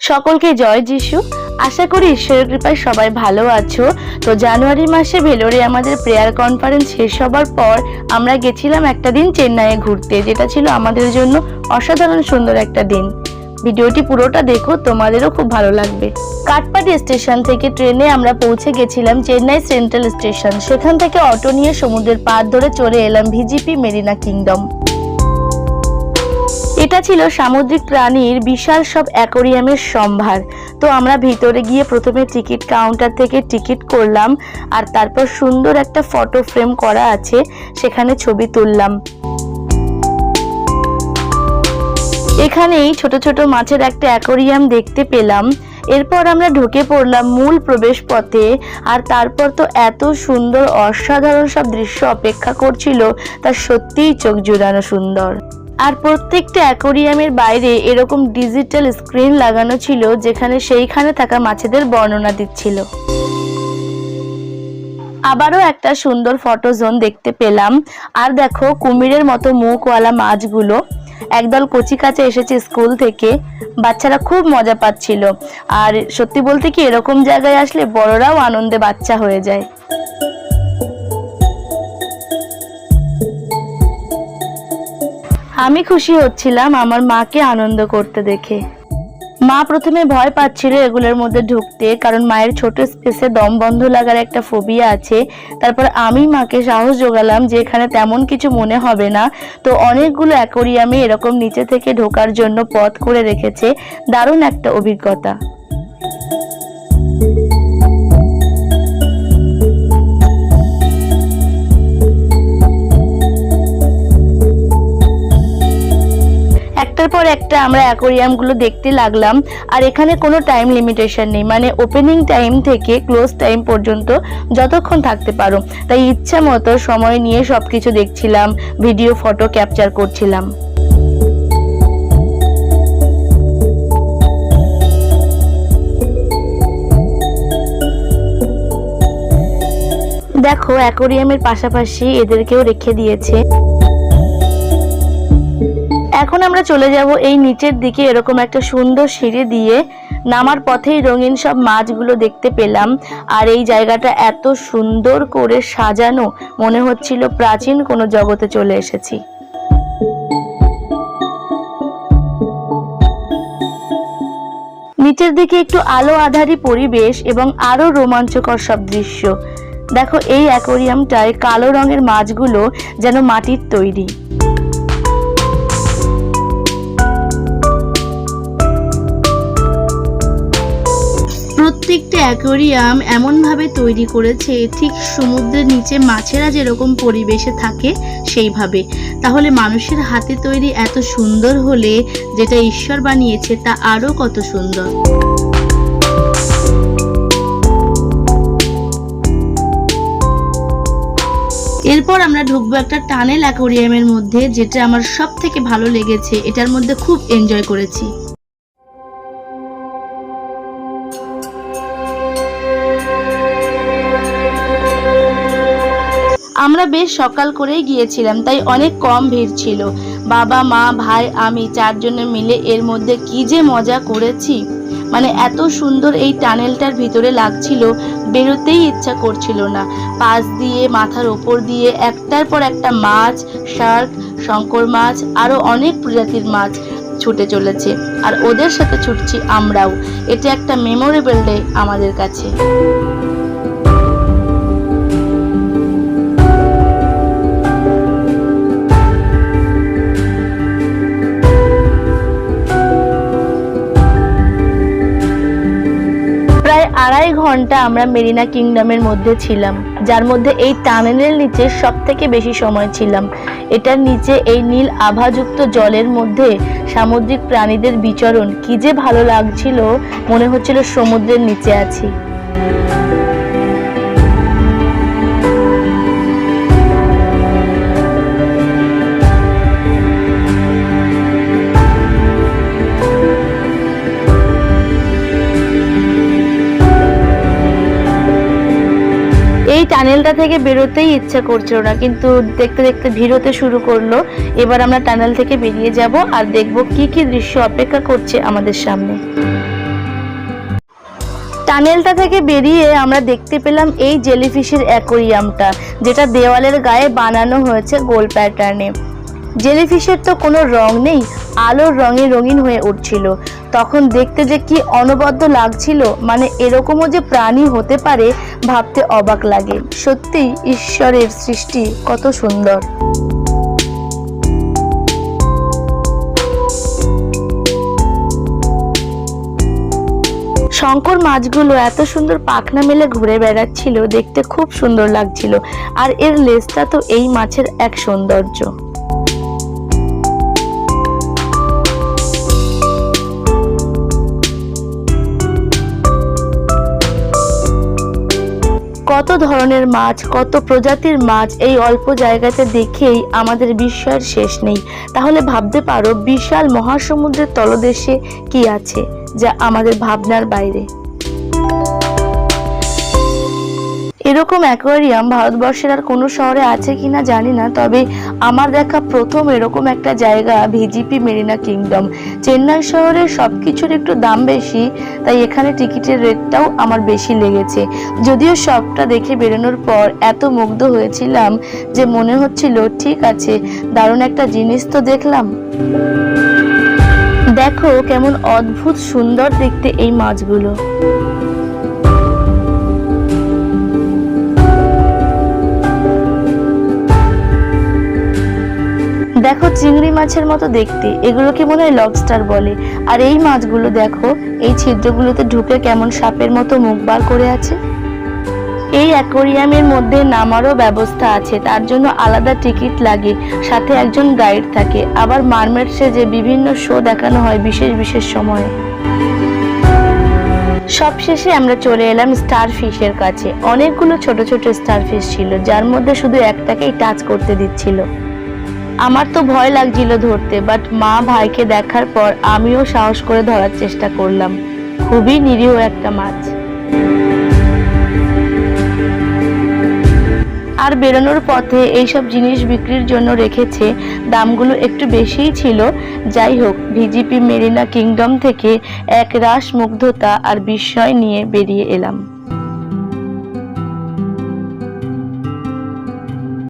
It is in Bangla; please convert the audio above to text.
সকলকে জয় যিশু। আশা করি ঈশ্বরের কৃপায় সবাই ভালো আছো। তো জানুয়ারি মাসে ভেলোরে আমাদের প্রেয়ার কনফারেন্স শেষ হবার পর আমরা গেছিলাম একটা দিন চেন্নাইয়ে ঘুরতে, যেটা ছিল আমাদের জন্য অসাধারণ সুন্দর একটা দিন। ভিডিওটি পুরোটা দেখো, তোমাদেরও খুব ভালো লাগবে। কাটপাটি স্টেশন থেকে ট্রেনে আমরা পৌঁছে গেছিলাম চেন্নাই সেন্ট্রাল স্টেশন। সেখান থেকে অটো নিয়ে সমুদ্রের পাড় ধরে চলে এলাম ভিজিপি মেরিনা কিংডম। এটা ছিল সামুদ্রিক প্রাণীর বিশাল সব অ্যাকোরিয়ামের সম্ভার। তো আমরা ভিতরে গিয়ে প্রথমে টিকিট কাউন্টার থেকে টিকিট করলাম, আর তারপর সুন্দর একটা ফটো ফ্রেম করা আছে, সেখানে ছবি তুললাম। এখানেই ছোট ছোট মাছের একটা অ্যাকোরিয়াম দেখতে পেলাম। এরপর আমরা ঢুকে পড়লাম মূল প্রবেশ পথে, আর তারপর তো এত সুন্দর অসাধারণ সব দৃশ্য অপেক্ষা করছিল, তা সত্যিই চোখ জুড়ানো সুন্দর। আর প্রত্যেকটা অ্যাকোরিয়ামের বাইরে এরকম ডিজিটাল স্ক্রিন লাগানো ছিল, যেখানে সেইখানে থাকা মাছেদের বর্ণনা দিচ্ছিল। আবারও একটা সুন্দর ফটো জোন দেখতে পেলাম। আর দেখো কুমিরের মতো মুখওয়ালা মাছগুলো, একদল কচি কাঁচা এসেছে স্কুল থেকে, বাচ্চারা খুব মজা পাচ্ছিল। আর সত্যি বলতে কি, এরকম জায়গায় আসলে বড়রাও আনন্দে বাচ্চা হয়ে যায়। আমি খুশি হচ্ছিলাম আমার মাকে আনন্দ করতে দেখে। মা প্রথমে ভয় পাচ্ছিল এগুলোর মধ্যে ঢুকতে, কারণ মায়ের ছোট স্পেসে দম বন্ধ লাগার একটা ফোবিয়া আছে। তারপর আমি মাকে সাহস জোগালাম যে এখানে তেমন কিছু মনে হবে না। তো অনেকগুলো অ্যাকোরিয়ামে এরকম নিচে থেকে ঢোকার জন্য পথ করে রেখেছে। দারুণ একটা অভিজ্ঞতা। একটার পর একটা আমরা অ্যাকোরিয়ামগুলো দেখতে লাগলাম। আর এখানে কোনো টাইম লিমিটেশন নেই, মানে ওপেনিং টাইম থেকে ক্লোজ টাইম পর্যন্ত যতক্ষণ থাকতে পারো। তাই ইচ্ছা মতো সময় নিয়ে সবকিছু দেখছিলাম, ভিডিও ফটো ক্যাপচার করছিলাম। দেখো অ্যাকোরিয়ামের পাশাপাশি এদেরকেও রেখে দিয়েছে। এখন আমরা চলে যাব এই নিচের দিকে। এরকম একটা সুন্দর সিঁড়ি দিয়ে নামার পথেই রঙিন সব মাছগুলো দেখতে পেলাম। আর এই জায়গাটা এত সুন্দর করে সাজানো, মনে হচ্ছিল প্রাচীন কোনো জগতে চলে এসেছি। নিচের দিকে একটু আলো আঁধারি পরিবেশ এবং আরো রোমাঞ্চকর সব দৃশ্য। দেখো এই অ্যাকোরিয়ামটায় কালো রঙের মাছগুলো যেন মাটির তৈরি। প্রত্যেকটা অ্যাকোরিয়াম এমনভাবে তৈরি করেছে ঠিক সমুদ্রের নিচে মাছেরা যেরকম পরিবেশে থাকে সেইভাবে। তাহলে মানুষের হাতে তৈরি এত সুন্দর হলে যেটা ঈশ্বর বানিয়েছে তা আরো কত সুন্দর। এরপর আমরা ঢুকবো একটা টানেল অ্যাকোরিয়ামের মধ্যে, যেটা আমার সব থেকে ভালো লেগেছে। এটার মধ্যে খুব এনজয় করেছি। আমরা বেশ সকাল করেই গিয়েছিলাম, তাই অনেক কম ভিড় ছিল। বাবা, মা, ভাই, আমি চারজনে মিলে এর মধ্যে কি যে মজা করেছি। মানে এত সুন্দর এই টানেলটার ভিতরে লাগছিল, বেরোতেই ইচ্ছা করছিল না। পাশ দিয়ে, মাথার ওপর দিয়ে একটার পর একটা মাছ, শার্ক, শঙ্কর মাছ, আরো অনেক প্রজাতির মাছ ছুটে চলেছে, আর ওদের সাথে ছুটছি আমরাও। এটা একটা মেমোরেবল ডে আমাদের কাছে। প্রায় 2.5 ঘন্টা আমরা মেরিনা কিংডমের মধ্যে ছিলাম, যার মধ্যে এই টানেলের নিচে সব থেকে বেশি সময় ছিলাম। এটার নিচে এই নীল আভাযুক্ত জলের মধ্যে সামুদ্রিক প্রাণীদের বিচরণ কি যে ভালো লাগছিল, মনে হচ্ছিল সমুদ্রের নিচে আছি। এই টানেলটা থেকে বেরোতেই ইচ্ছা করছিল না, কিন্তু দেখতে দেখতে ভিড় হতে শুরু করলো। এবার আমরা টানেল থেকে বেরিয়ে যাব আর দেখব কি কি দৃশ্য অপেক্ষা করছে আমাদের সামনে। টানেলটা থেকে বেরিয়ে আমরা দেখতে পেলাম এই জেলিফিশের অ্যাকোরিয়ামটা, যেটা দেওয়ালের গায়ে বানানো হয়েছে গোল প্যাটার্নে। জেলিফিশের তো কোনো রং নেই, আলোর রঙে রঙিন হয়ে উঠছিল। তখন দেখতে যে কি অনবদ্য লাগছিল, মানে এরকমও যে প্রাণী হতে পারে ভাবতে অবাক লাগে। সত্যি ঈশ্বরের সৃষ্টি কত সুন্দর। শঙ্কর মাছগুলো এত সুন্দর পাখনা মেলে ঘুরে বেড়াচ্ছিল, দেখতে খুব সুন্দর লাগছিল। আর এর লেজটা তো এই মাছের এক সৌন্দর্য। কত ধরনের মাছ, কত প্রজাতির মাছ এই অল্প জায়গাতে দেখেই আমাদের বিস্ময়ের শেষ নেই। তাহলে ভাবতে পারো বিশাল মহাসমুদ্রের তলদেশে কি আছে যা আমাদের ভাবনার বাইরে। এরকম অ্যাকোয়ারিয়াম ভারতবর্ষের আর কোনো শহরে আছে কিনা জানি না, তবে আমার দেখা প্রথম এরকম একটা জায়গা ভিজিপি মেরিনা কিংডম। চেন্নাই শহরের সবকিছুর একটু দাম বেশি, তাই এখানে টিকিটের রেটটাও আমার বেশি লেগেছে। যদিও সবটা দেখে বেরোনোর পর এত মুগ্ধ হয়েছিলাম যে মনে হচ্ছিল ঠিক আছে, দারুণ একটা জিনিস তো দেখলাম। দেখো কেমন অদ্ভুত সুন্দর দেখতে এই মাছগুলো। দেখো চিংড়ি মাছের মতো দেখতে, এগুলোকে মনে হয় লবস্টার বলে। আর এই মাছগুলো দেখো এই ছিদ্রগুলোতে ঢুকে কেমন সাপের মতো মুখ বার করে আছে। এই অ্যাকোয়ারিয়ামের মধ্যে নামারও ব্যবস্থা আছে, তার জন্য আলাদা টিকিট লাগে, সাথে একজন গাইড থাকে। আবার মারমেড সেজে বিভিন্ন শো দেখানো হয় বিশেষ বিশেষ সময়ে। সবশেষে আমরা চলে এলাম স্টার ফিশের কাছে। অনেকগুলো ছোট ছোট স্টার ফিশ ছিল, যার মধ্যে শুধু একটাকেই টাচ করতে দিচ্ছিল। আমার তো ভয় লাগছিল ধরতে, বাট মা ভাইকে দেখার পর আমিও সাহস করে ধরার চেষ্টা করলাম। খুবই নিরীহ একটা মাছ। আর বেরোনোর পথে এইসব জিনিস বিক্রির জন্য রেখেছে, দামগুলো একটু বেশিই ছিল। যাই হোক, ভিজিপি মেরিনা কিংডম থেকে এক রাস মুগ্ধতা আর বিস্ময় নিয়ে বেরিয়ে এলাম।